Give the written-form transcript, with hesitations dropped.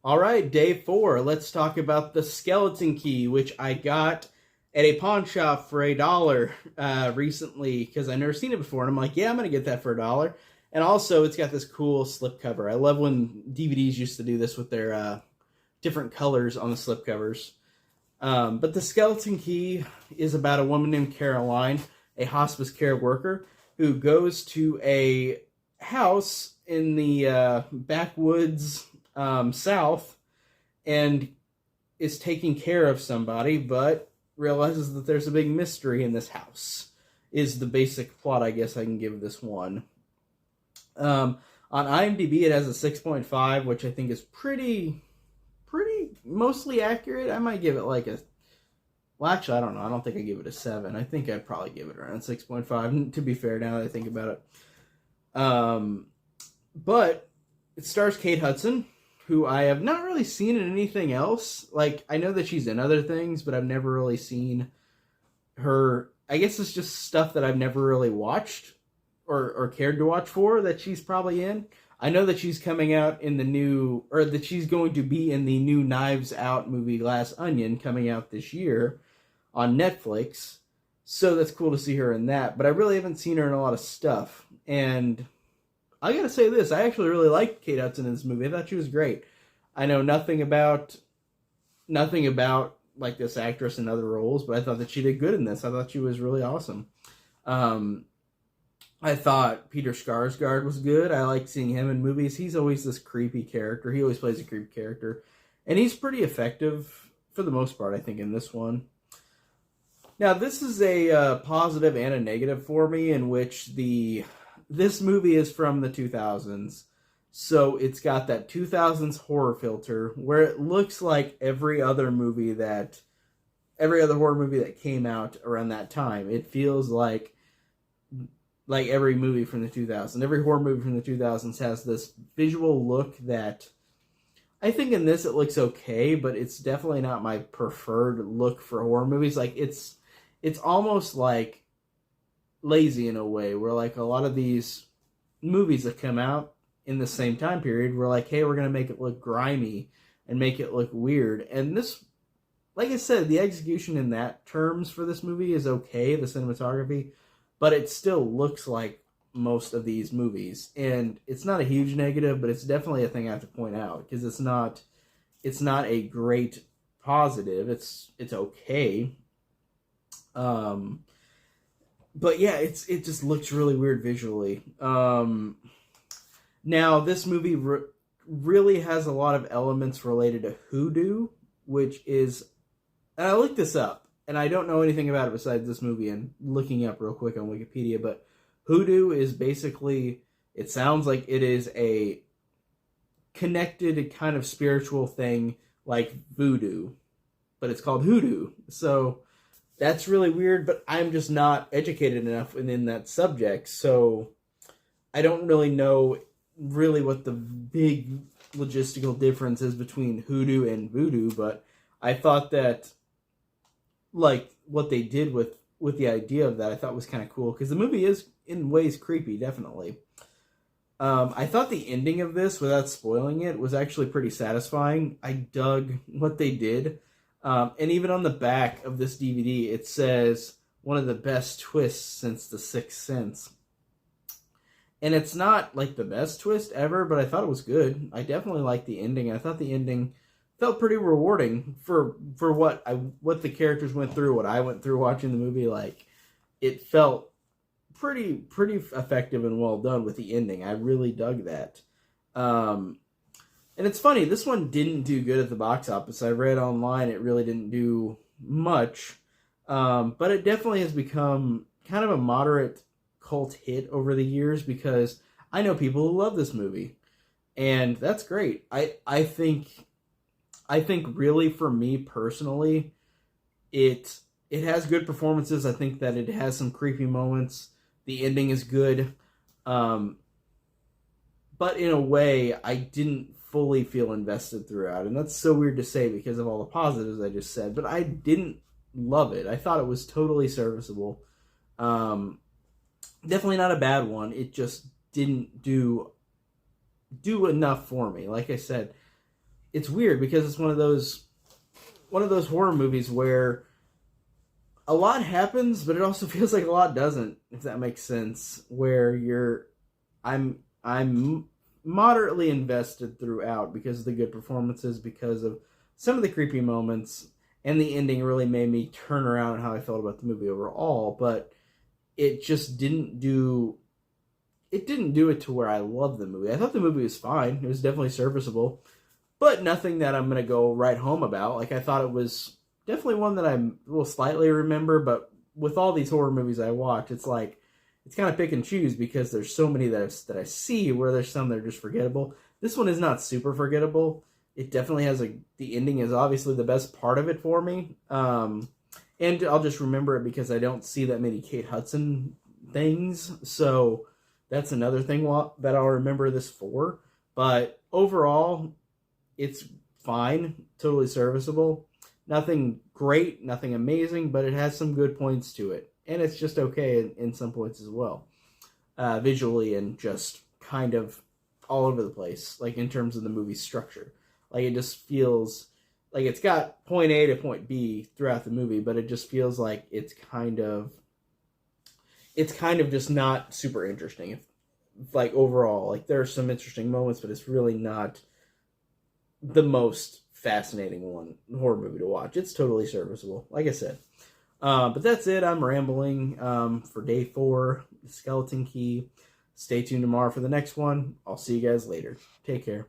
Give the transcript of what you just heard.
All right, day four. Let's talk about the skeleton key, which I got at a pawn shop for $1 recently because I never seen it before, and I'm like, yeah, I'm gonna get that for $1. And also, it's got this cool slip cover. I love when DVDs used to do this with their different colors on the slip covers. But the skeleton key is about a woman named Caroline, a hospice care worker, who goes to a house in the backwoods south and is taking care of somebody, but realizes that there's a big mystery in this house. Is the basic plot, I guess I can give this one. On IMDb, it has a 6.5, which I think is pretty mostly accurate. I might give it like a. Well, actually, I don't know. I don't think I give it a 7. I think I'd probably give it around 6.5, to be fair, now that I think about it. But it stars Kate Hudson, who I have not really seen in anything else. Like, I know that she's in other things, but I've never really seen her. I guess it's just stuff that I've never really watched or cared to watch for that she's probably in. I know that she's coming out in the new, or that she's going to be in the new Knives Out movie Glass Onion coming out this year on Netflix. So that's cool to see her in that. But I really haven't seen her in a lot of stuff. And I gotta say this, I actually really liked Kate Hudson in this movie. I thought she was great. I know nothing about like this actress in other roles, but I thought that she did good in this. I thought she was really awesome. Um, I thought Peter Skarsgård was good. I like seeing him in movies. He's always this creepy character. He always plays a creepy character, and he's pretty effective for the most part, I think, in this one. Now, this is a positive and a negative for me, in which this movie is from the 2000s, so it's got that 2000s horror filter where it looks like every other horror movie that came out around that time. It feels like every movie from the 2000s. Every horror movie from the 2000s has this visual look that I think in this it looks okay, but it's definitely not my preferred look for horror movies. Like it's almost like lazy in a way, where like a lot of these movies that come out in the same time period were like, hey, we're gonna make it look grimy and make it look weird. And this, like I said, the execution in that terms for this movie is okay, the cinematography, but it still looks like most of these movies. And it's not a huge negative, but it's definitely a thing I have to point out, because it's not a great positive. It's okay. Um, but yeah, it just looks really weird visually. Now this movie really has a lot of elements related to hoodoo, which is, and I looked this up, and I don't know anything about it besides this movie and looking up real quick on Wikipedia, but hoodoo is basically, it sounds like it is a connected kind of spiritual thing like voodoo, but it's called hoodoo. So that's really weird, but I'm just not educated enough in that subject, so I don't really know really what the big logistical difference is between hoodoo and voodoo, but I thought that like what they did with the idea of that, I thought was kind of cool, because the movie is in ways creepy, definitely. I thought the ending of this, without spoiling it, was actually pretty satisfying. I dug what they did. And even on the back of this DVD, it says one of the best twists since The Sixth Sense. And it's not like the best twist ever, but I thought it was good. I definitely liked the ending. I thought the ending felt pretty rewarding for what the characters went through, what I went through watching the movie. Like, it felt pretty effective and well done with the ending. I really dug that. And it's funny, this one didn't do good at the box office. I read online it really didn't do much, but it definitely has become kind of a moderate cult hit over the years, because I know people who love this movie, and that's great. I think really, for me personally, it has good performances. I think that it has some creepy moments. The ending is good. Um, but in a way, I didn't fully feel invested throughout. And that's so weird to say because of all the positives I just said. But I didn't love it. I thought it was totally serviceable. Um, Definitely not a bad one. It just didn't do enough for me. Like I said, it's weird because it's one of those horror movies where a lot happens, but it also feels like a lot doesn't, if that makes sense. Where I'm moderately invested throughout because of the good performances, because of some of the creepy moments, and the ending really made me turn around on how I felt about the movie overall. But it just didn't do it to where I love the movie. I thought the movie was fine. It was definitely serviceable, but nothing that I'm gonna go right home about. Like, I thought it was definitely one that I will slightly remember, but with all these horror movies I watch, it's like it's kind of pick and choose because there's so many that I see where there's some that are just forgettable. This one is not super forgettable. It definitely has the ending is obviously the best part of it for me, and I'll just remember it because I don't see that many Kate Hudson things, so that's another thing that I'll remember this for. But overall, it's fine, totally serviceable. Nothing great, nothing amazing, but it has some good points to it. And it's just okay in some points as well. Visually and just kind of all over the place, like in terms of the movie structure. Like, it just feels like it's got point A to point B throughout the movie, but it just feels like it's kind of just not super interesting. Like, overall, like, there are some interesting moments, but it's really not the most fascinating horror movie to watch. It's totally serviceable, like I said. But that's it. I'm rambling for day 4, The Skeleton Key. Stay tuned tomorrow for the next one. I'll see you guys later. Take care.